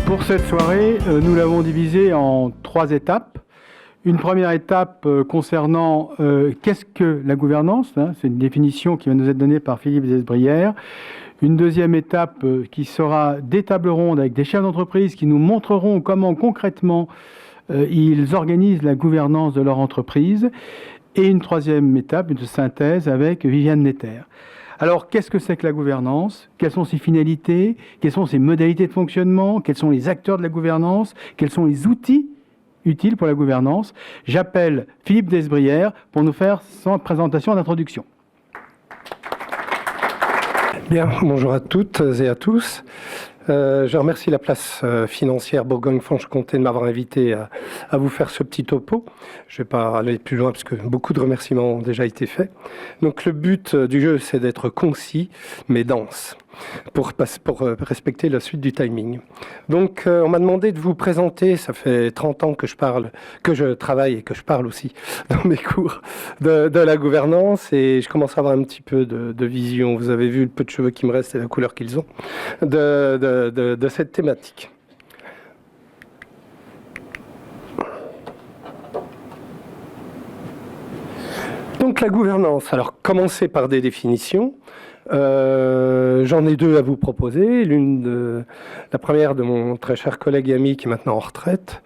Pour cette soirée, nous l'avons divisée en 3 étapes. Une première étape concernant qu'est-ce que la gouvernance, hein, c'est une définition qui va nous être donnée par Philippe Desbrières. Une deuxième étape qui sera des tables rondes avec des chefs d'entreprise qui nous montreront comment concrètement ils organisent la gouvernance de leur entreprise. Et une troisième étape, une synthèse avec Viviane Netter. Alors, qu'est-ce que c'est que la gouvernance? Quelles sont ses finalités? Quelles sont ses modalités de fonctionnement? Quels sont les acteurs de la gouvernance? Quels sont les outils utiles pour la gouvernance? J'appelle Philippe Desbrières pour nous faire son présentation d'introduction. Bien, bonjour à toutes et à tous. Je remercie la place financière Bourgogne-Franche-Comté de m'avoir invité à vous faire ce petit topo. Je ne vais pas aller plus loin parce que beaucoup de remerciements ont déjà été faits. Donc le but du jeu, c'est d'être concis mais dense pour respecter la suite du timing. Donc on m'a demandé de vous présenter, ça fait 30 ans que je travaille et que je parle aussi dans mes cours de la gouvernance et je commence à avoir un petit peu de vision. Vous avez vu le peu de cheveux qui me restent et la couleur qu'ils ont de cette thématique. Donc la gouvernance, alors commencer par des définitions. J'en ai 2 à vous proposer. La première de mon très cher collègue et ami qui est maintenant en retraite,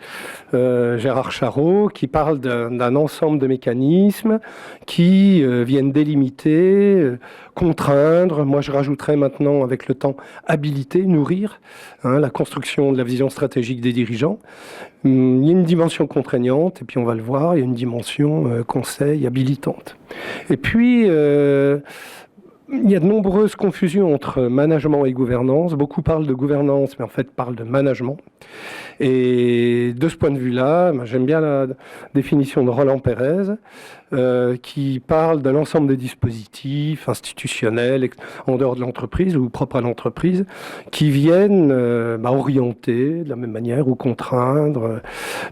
Gérard Charot, qui parle d'un ensemble de mécanismes qui viennent délimiter, contraindre. Moi, je rajouterais maintenant, avec le temps, habiliter, nourrir, la construction de la vision stratégique des dirigeants. Il y a une dimension contraignante, et puis on va le voir, il y a une dimension conseil, habilitante. Et puis, il y a de nombreuses confusions entre management et gouvernance. Beaucoup parlent de gouvernance, mais en fait parlent de management. Et de ce point de vue-là, j'aime bien la définition de Roland Pérez, qui parle de l'ensemble des dispositifs institutionnels en dehors de l'entreprise ou propres à l'entreprise, qui viennent orienter de la même manière ou contraindre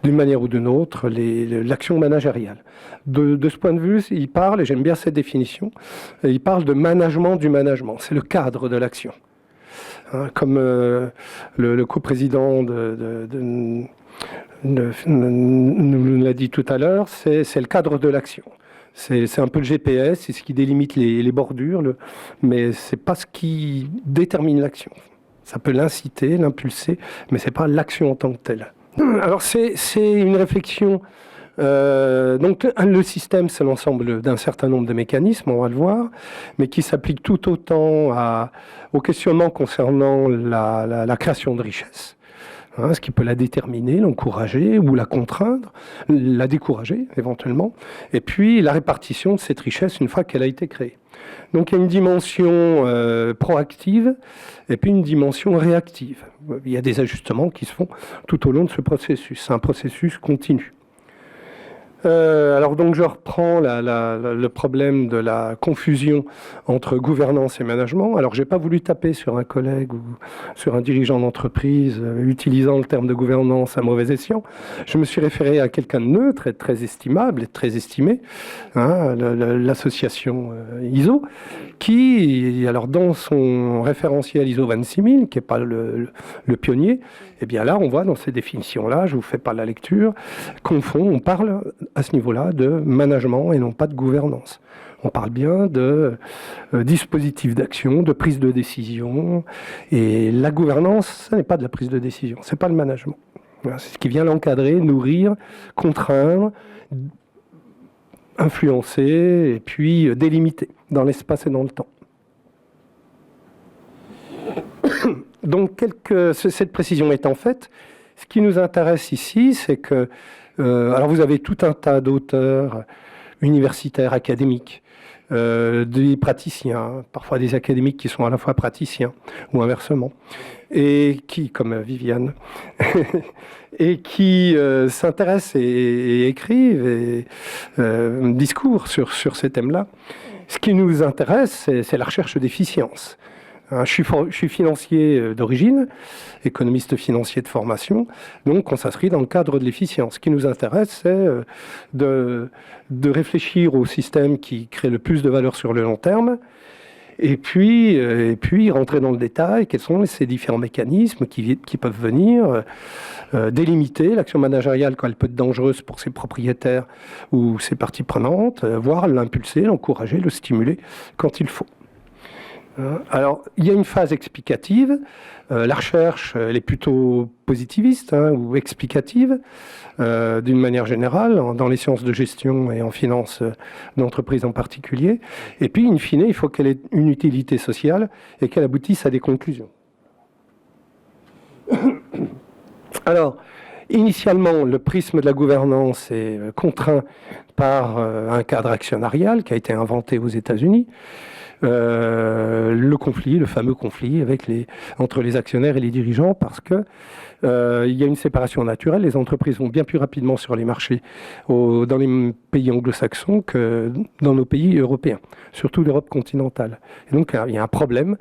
d'une manière ou d'une autre l'action managériale. De ce point de vue, il parle, et j'aime bien cette définition, il parle de management du management. C'est le cadre de l'action. Comme le coprésident nous l'a dit tout à l'heure, c'est le cadre de l'action. C'est un peu le GPS, c'est ce qui délimite les bordures, mais c'est pas ce qui détermine l'action. Ça peut l'inciter, l'impulser, mais c'est pas l'action en tant que telle. Alors c'est une réflexion. Donc le système, c'est l'ensemble d'un certain nombre de mécanismes, on va le voir, mais qui s'applique tout autant au questionnement concernant la création de richesse, ce qui peut la déterminer, l'encourager ou la contraindre, la décourager éventuellement, et puis la répartition de cette richesse une fois qu'elle a été créée. Donc il y a une dimension proactive et puis une dimension réactive. Il y a des ajustements qui se font tout au long de ce processus. C'est un processus continu. Alors donc je reprends le problème de la confusion entre gouvernance et management. Alors j'ai pas voulu taper sur un collègue ou sur un dirigeant d'entreprise utilisant le terme de gouvernance à mauvais escient. Je me suis référé à quelqu'un de neutre et très estimable et très estimé, l'association ISO, qui, alors dans son référentiel ISO 26000, qui n'est pas le pionnier, et bien là on voit dans ces définitions-là, je vous fais pas la lecture, on parle à ce niveau-là de management et non pas de gouvernance. On parle bien de dispositifs d'action, de prise de décision, et la gouvernance, ce n'est pas de la prise de décision, c'est pas le management. C'est ce qui vient l'encadrer, nourrir, contraindre, influencer et puis délimiter dans l'espace et dans le temps. Donc cette précision étant faite, ce qui nous intéresse ici, c'est que alors vous avez tout un tas d'auteurs universitaires, académiques, des praticiens, parfois des académiques qui sont à la fois praticiens ou inversement, et qui, comme Viviane, et qui s'intéressent et écrivent et discours sur ces thèmes-là. Ce qui nous intéresse, c'est la recherche d'efficience. Je suis financier d'origine, économiste financier de formation, donc on s'inscrit dans le cadre de l'efficience. Ce qui nous intéresse, c'est de réfléchir au système qui crée le plus de valeur sur le long terme Et puis rentrer dans le détail, quels sont ces différents mécanismes qui peuvent venir délimiter l'action managériale quand elle peut être dangereuse pour ses propriétaires ou ses parties prenantes, voire l'impulser, l'encourager, le stimuler quand il faut. Alors, il y a une phase explicative. La recherche, elle est plutôt positiviste ou explicative, d'une manière générale, dans les sciences de gestion et en finance d'entreprise en particulier. Et puis, in fine, il faut qu'elle ait une utilité sociale et qu'elle aboutisse à des conclusions. Alors, initialement, le prisme de la gouvernance est contraint par un cadre actionnarial qui a été inventé aux États-Unis. Le fameux conflit entre les actionnaires et les dirigeants, parce que il y a une séparation naturelle. Les entreprises vont bien plus rapidement sur les marchés dans les pays anglo-saxons que dans nos pays européens, surtout l'Europe continentale. Et donc il y a un problème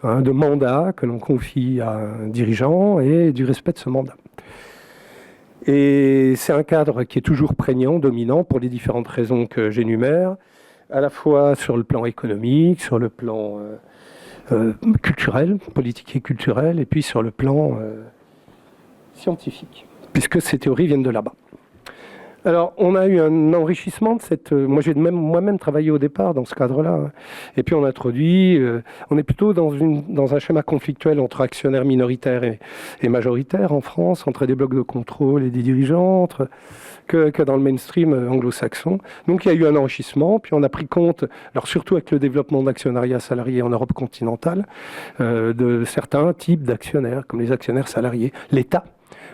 de mandat que l'on confie à un dirigeant et du respect de ce mandat. Et c'est un cadre qui est toujours prégnant, dominant, pour les différentes raisons que j'énumère, à la fois sur le plan économique, sur le plan culturel, politique et culturel, et puis sur le plan scientifique, puisque ces théories viennent de là-bas. Alors, on a eu un enrichissement de cette... Moi, j'ai moi-même travaillé au départ dans ce cadre-là. Et puis, on introduit... on est plutôt dans un schéma conflictuel entre actionnaires minoritaires et majoritaires en France, entre des blocs de contrôle et des dirigeants, que dans le mainstream anglo-saxon. Donc, il y a eu un enrichissement. Puis, on a pris compte, alors surtout avec le développement d'actionnariat salarié en Europe continentale, de certains types d'actionnaires, comme les actionnaires salariés. L'État,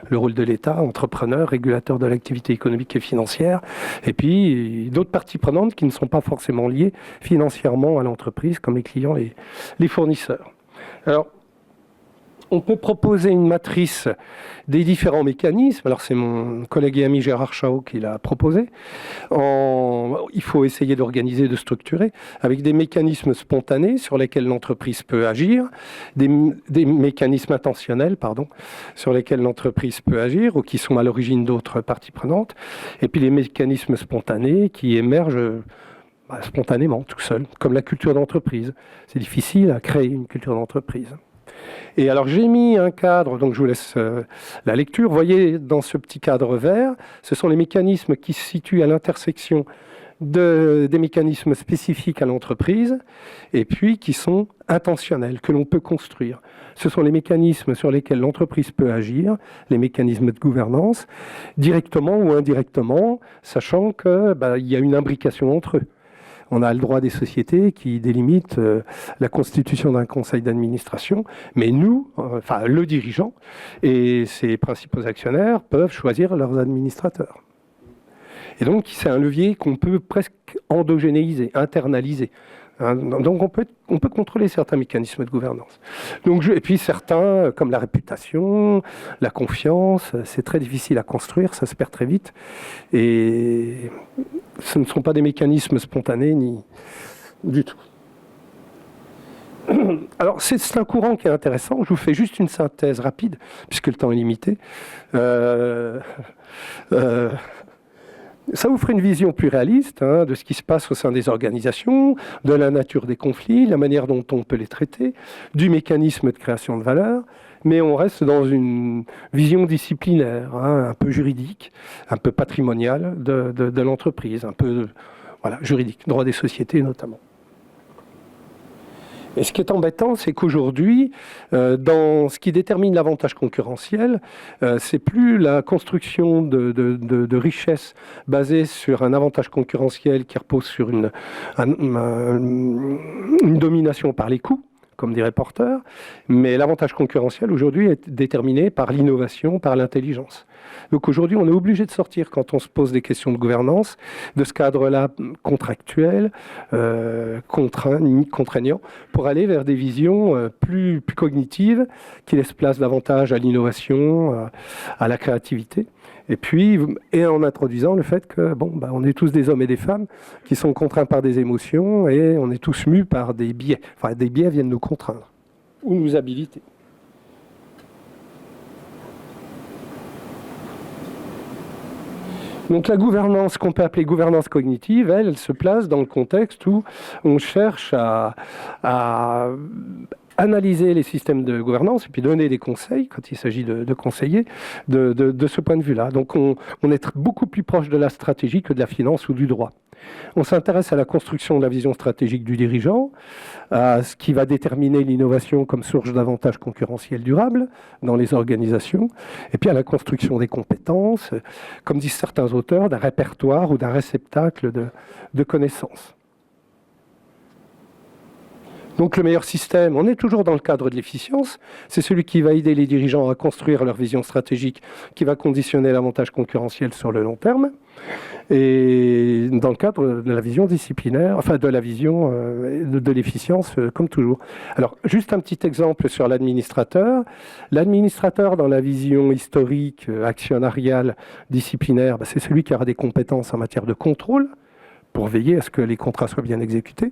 le rôle de l'État, entrepreneur, régulateur de l'activité économique et financière, et puis d'autres parties prenantes qui ne sont pas forcément liées financièrement à l'entreprise, comme les clients et les fournisseurs. Alors, on peut proposer une matrice des différents mécanismes. Alors, c'est mon collègue et ami Gérard Chao qui l'a proposé. Il faut essayer d'organiser, de structurer avec des mécanismes spontanés sur lesquels l'entreprise peut agir, des mécanismes intentionnels, sur lesquels l'entreprise peut agir ou qui sont à l'origine d'autres parties prenantes, et puis les mécanismes spontanés qui émergent spontanément, tout seul, comme la culture d'entreprise. C'est difficile à créer une culture d'entreprise. Et alors j'ai mis un cadre, donc je vous laisse la lecture. Vous voyez, dans ce petit cadre vert, ce sont les mécanismes qui se situent à l'intersection des mécanismes spécifiques à l'entreprise et puis qui sont intentionnels, que l'on peut construire. Ce sont les mécanismes sur lesquels l'entreprise peut agir, les mécanismes de gouvernance, directement ou indirectement, sachant qu'il y a une imbrication entre eux. On a le droit des sociétés qui délimite la constitution d'un conseil d'administration, mais nous, le dirigeant et ses principaux actionnaires peuvent choisir leurs administrateurs. Et donc, c'est un levier qu'on peut presque endogénéiser, internaliser. Donc, on peut contrôler certains mécanismes de gouvernance. Et puis certains, comme la réputation, la confiance, c'est très difficile à construire, ça se perd très vite. Et ce ne sont pas des mécanismes spontanés ni du tout. Alors, c'est un courant qui est intéressant. Je vous fais juste une synthèse rapide, puisque le temps est limité. Ça vous ferait une vision plus réaliste de ce qui se passe au sein des organisations, de la nature des conflits, la manière dont on peut les traiter, du mécanisme de création de valeur, mais on reste dans une vision disciplinaire, un peu juridique, un peu patrimoniale de l'entreprise, un peu juridique, droit des sociétés notamment. Et ce qui est embêtant, c'est qu'aujourd'hui, dans ce qui détermine l'avantage concurrentiel, c'est plus la construction de richesses basée sur un avantage concurrentiel qui repose sur une domination par les coûts, comme dirait Porter, mais l'avantage concurrentiel aujourd'hui est déterminé par l'innovation, par l'intelligence. Donc aujourd'hui, on est obligé de sortir, quand on se pose des questions de gouvernance, de ce cadre-là contractuel, contraignant, pour aller vers des visions plus cognitives, qui laissent place davantage à l'innovation, à la créativité. Et en introduisant le fait que on est tous des hommes et des femmes qui sont contraints par des émotions et on est tous mus par des biais. Enfin, des biais viennent nous contraindre ou nous habiliter. Donc la gouvernance qu'on peut appeler gouvernance cognitive, elle se place dans le contexte où on cherche à analyser les systèmes de gouvernance et puis donner des conseils quand il s'agit de conseiller de ce point de vue-là. Donc on est beaucoup plus proche de la stratégie que de la finance ou du droit. On s'intéresse à la construction de la vision stratégique du dirigeant, à ce qui va déterminer l'innovation comme source d'avantages concurrentiels durables dans les organisations, et puis à la construction des compétences, comme disent certains auteurs, d'un répertoire ou d'un réceptacle de connaissances. Donc le meilleur système, on est toujours dans le cadre de l'efficience, c'est celui qui va aider les dirigeants à construire leur vision stratégique, qui va conditionner l'avantage concurrentiel sur le long terme, et dans le cadre de la vision disciplinaire, enfin de la vision de l'efficience, comme toujours. Alors, juste un petit exemple sur l'administrateur. L'administrateur, dans la vision historique, actionnariale, disciplinaire, c'est celui qui aura des compétences en matière de contrôle, pour veiller à ce que les contrats soient bien exécutés.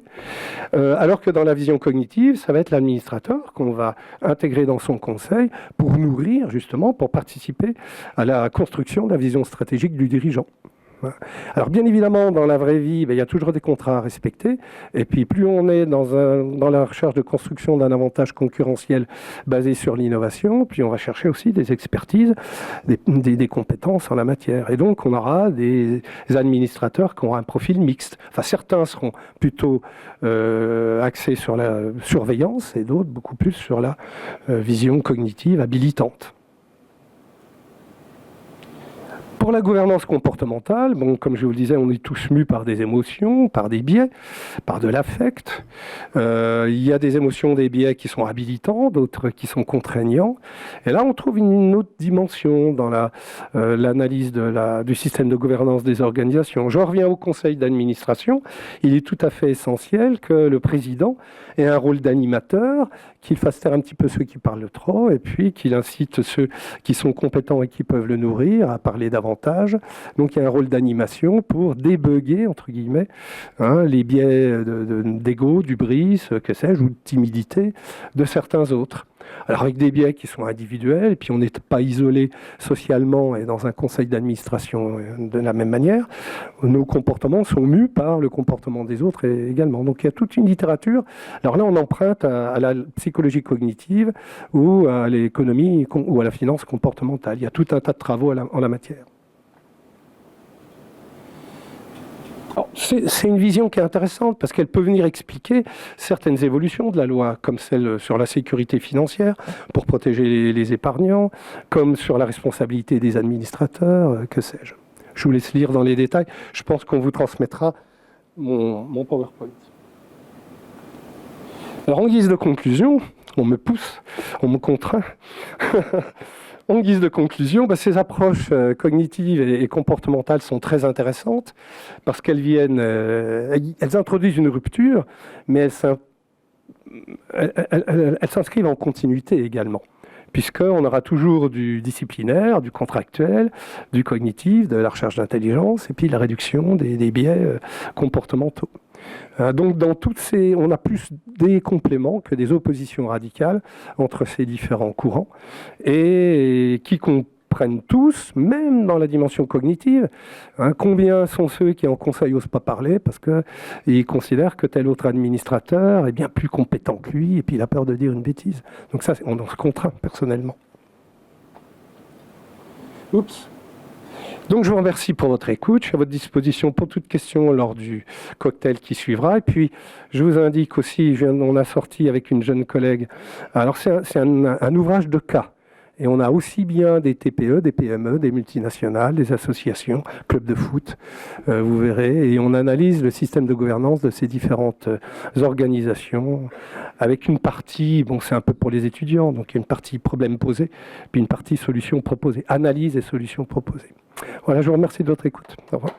Alors que dans la vision cognitive, ça va être l'administrateur qu'on va intégrer dans son conseil pour nourrir, justement, pour participer à la construction de la vision stratégique du dirigeant. Alors bien évidemment, dans la vraie vie, il y a toujours des contrats à respecter. Et puis plus on est dans la recherche de construction d'un avantage concurrentiel basé sur l'innovation, puis on va chercher aussi des expertises, des compétences en la matière. Et donc on aura des administrateurs qui auront un profil mixte. Enfin, certains seront plutôt axés sur la surveillance et d'autres beaucoup plus sur la vision cognitive habilitante. Pour la gouvernance comportementale, bon, comme je vous le disais, on est tous mus par des émotions, par des biais, par de l'affect. Il y a des émotions, des biais qui sont habilitants, d'autres qui sont contraignants. Et là, on trouve une autre dimension dans l'analyse du système de gouvernance des organisations. Je reviens au conseil d'administration. Il est tout à fait essentiel que le président ait un rôle d'animateur, qu'il fasse taire un petit peu ceux qui parlent trop, et puis qu'il incite ceux qui sont compétents et qui peuvent le nourrir à parler davantage. Donc il y a un rôle d'animation pour débugger, entre guillemets, les biais d'ego, d'hubris, que sais-je, ou de timidité de certains autres. Alors avec des biais qui sont individuels, et puis on n'est pas isolé socialement et dans un conseil d'administration de la même manière, nos comportements sont mus par le comportement des autres également. Donc il y a toute une littérature. Alors là, on emprunte à la psychologie cognitive ou à l'économie ou à la finance comportementale. Il y a tout un tas de travaux en la matière. C'est une vision qui est intéressante parce qu'elle peut venir expliquer certaines évolutions de la loi, comme celle sur la sécurité financière pour protéger les épargnants, comme sur la responsabilité des administrateurs, que sais-je. Je vous laisse lire dans les détails. Je pense qu'on vous transmettra mon PowerPoint. Alors en guise de conclusion, on me pousse, on me contraint. En guise de conclusion, ces approches cognitives et comportementales sont très intéressantes parce qu'elles elles introduisent une rupture, mais elles s'inscrivent en continuité également, puisqu'on aura toujours du disciplinaire, du contractuel, du cognitif, de la recherche d'intelligence, et puis la réduction des biais comportementaux. Donc dans toutes on a plus des compléments que des oppositions radicales entre ces différents courants et qui comprennent tous, même dans la dimension cognitive, combien sont ceux qui en conseil n'osent pas parler parce qu'ils considèrent que tel autre administrateur est bien plus compétent que lui et puis il a peur de dire une bêtise. Donc ça, on se contraint personnellement. Oups. Donc je vous remercie pour votre écoute, je suis à votre disposition pour toute question lors du cocktail qui suivra. Et puis je vous indique aussi, on a sorti avec une jeune collègue, alors c'est un ouvrage de cas. Et on a aussi bien des TPE, des PME, des multinationales, des associations, clubs de foot, vous verrez. Et on analyse le système de gouvernance de ces différentes organisations avec une partie, bon c'est un peu pour les étudiants, donc il y a une partie problème posé, puis une partie solution proposée, analyse et solutions proposées. Voilà, je vous remercie de votre écoute. Au revoir.